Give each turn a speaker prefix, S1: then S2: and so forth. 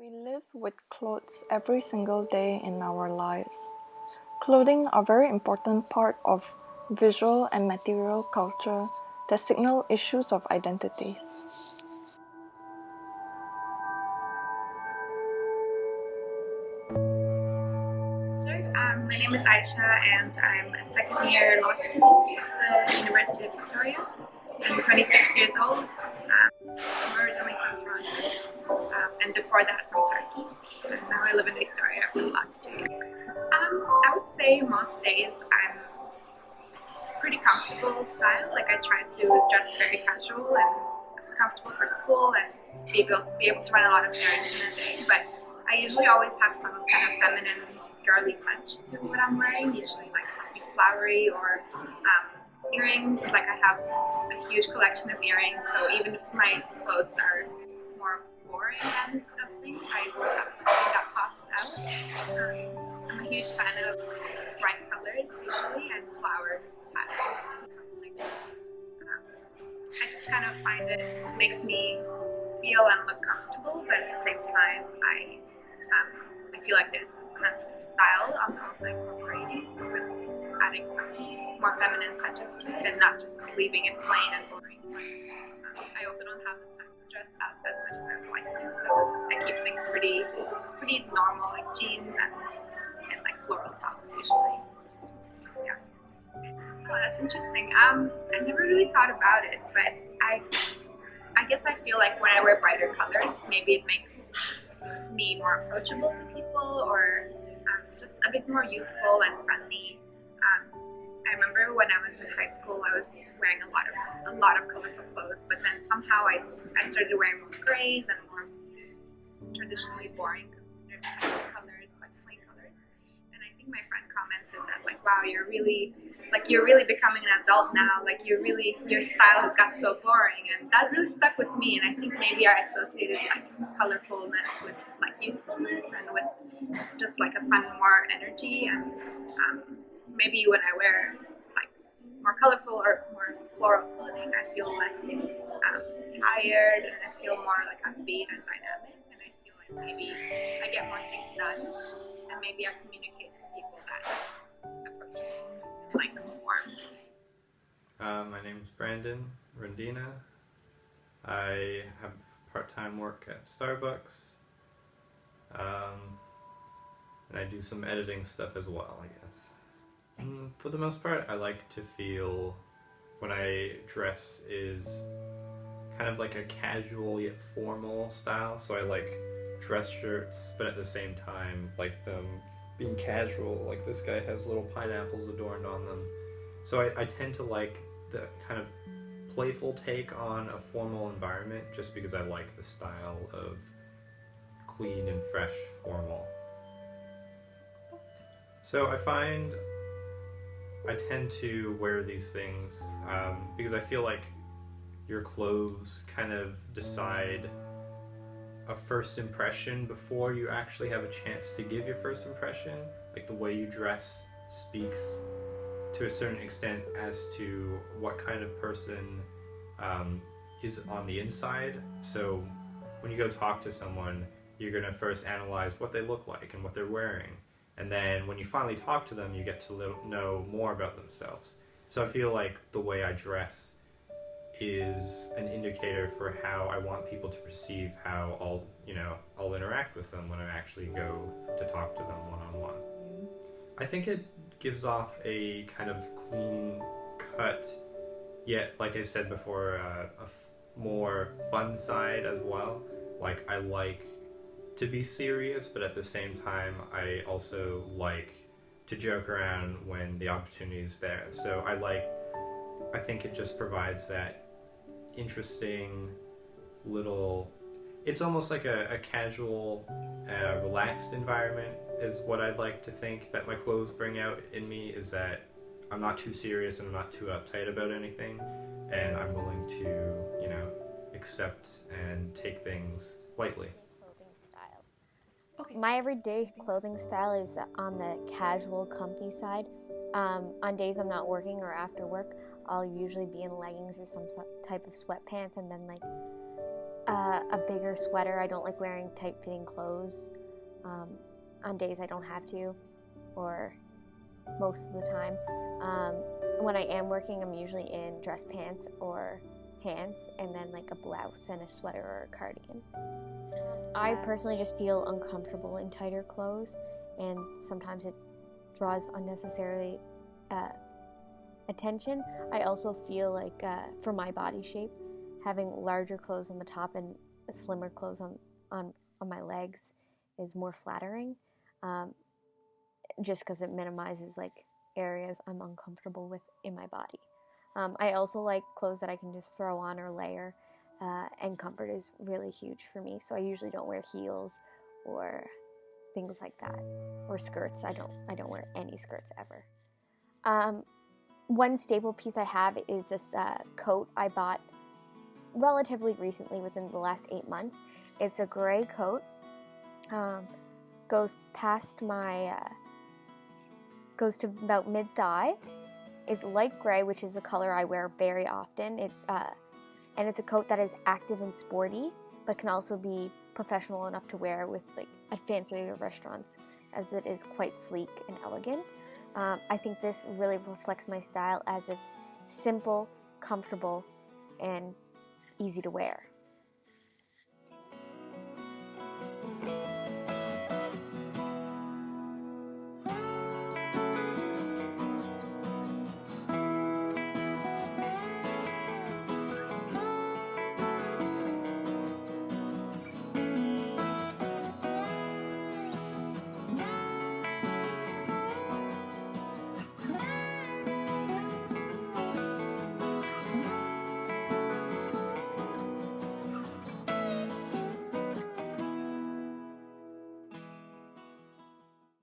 S1: We live with clothes every single day in our lives. Clothing are a very important part of visual and material culture that signal issues of identities.
S2: Sure. My name is Aisha and I'm a second year law student at the University of Victoria. I'm 26 years old. I'm originally from Toronto and before that from Turkey. And now I live in Victoria for the last 2 years. I would say most days I'm pretty comfortable style. Like I try to dress very casual and comfortable for school and be able to run a lot of errands in a day. But I usually always have some kind of feminine, girly touch to what I'm wearing. Usually like something flowery or earrings. Like I have a huge collection of earrings. So even if my clothes are more boring end of things, I will have something that pops out. I'm a huge fan of bright colors usually and flower patterns. Like I just kind of find it makes me feel and look comfortable, but at the same time, I feel like there's a sense of style I'm also incorporating with adding some more feminine touches to it and not just leaving it plain and boring. I also don't have the time to dress up as much as I would like to, so I keep things pretty normal, like jeans and like floral tops usually. Yeah. Oh, that's interesting. I never really thought about it, but I guess I feel like when I wear brighter colors, maybe it makes me more approachable to people or just a bit more youthful and friendly. I remember when I was in high school, I was wearing a lot of colorful clothes, but then somehow I started wearing more grays and more traditionally boring colors, like plain colors. And I think my friend commented that like, wow, you're really becoming an adult now. Like your style has got so boring, and that really stuck with me. And I think maybe I associated like colorfulness with like youthfulness and with just like a fun, more energy. And maybe when I wear like more colorful or more floral clothing, I feel less tired and I feel more like upbeat and dynamic. And I feel like maybe I get more things done, and maybe I communicate to people that approachable, like warm.
S3: My name's Brandon Rendina. I have part-time work at Starbucks, and I do some editing stuff as well, I guess. For the most part, I like to feel when I dress is kind of like a casual yet formal style, so I like dress shirts, but at the same time like them being casual, like this guy has little pineapples adorned on them. So I tend to like the kind of playful take on a formal environment just because I like the style of clean and fresh formal. So I find I tend to wear these things because I feel like your clothes kind of decide a first impression before you actually have a chance to give your first impression. Like the way you dress speaks to a certain extent as to what kind of person is on the inside. So when you go talk to someone, you're going to first analyze what they look like and what they're wearing. And then when you finally talk to them, you get to know more about themselves. So I feel like the way I dress is an indicator for how I want people to perceive how I'll interact with them when I actually go to talk to them one-on-one. I think it gives off a kind of clean cut, yet, like I said before, more fun side as well. Like I like to be serious, but at the same time, I also like to joke around when the opportunity is there. So I think it just provides that interesting little, it's almost like a casual, relaxed environment is what I'd like to think that my clothes bring out in me, is that I'm not too serious and I'm not too uptight about anything, and I'm willing to, accept and take things lightly.
S4: My everyday clothing style is on the casual, comfy side. On days I'm not working or after work, I'll usually be in leggings or some type of sweatpants, and then like a bigger sweater. I don't like wearing tight-fitting clothes on days I don't have to, or most of the time. When I am working, I'm usually in dress pants or pants, and then like a blouse and a sweater or a cardigan. I personally just feel uncomfortable in tighter clothes, and sometimes it draws unnecessarily attention. I also feel like for my body shape, having larger clothes on the top and slimmer clothes on my legs is more flattering, just because it minimizes like areas I'm uncomfortable with in my body. I also like clothes that I can just throw on or layer, and comfort is really huge for me. So I usually don't wear heels or things like that, or skirts. I don't wear any skirts ever. One staple piece I have is this coat I bought relatively recently, within the last 8 months. It's a gray coat, goes past my goes to about mid-thigh. It's light gray, which is a color I wear very often. It's a coat that is active and sporty, but can also be professional enough to wear with like at fancier restaurants, as it is quite sleek and elegant. I think this really reflects my style, as it's simple, comfortable, and easy to wear.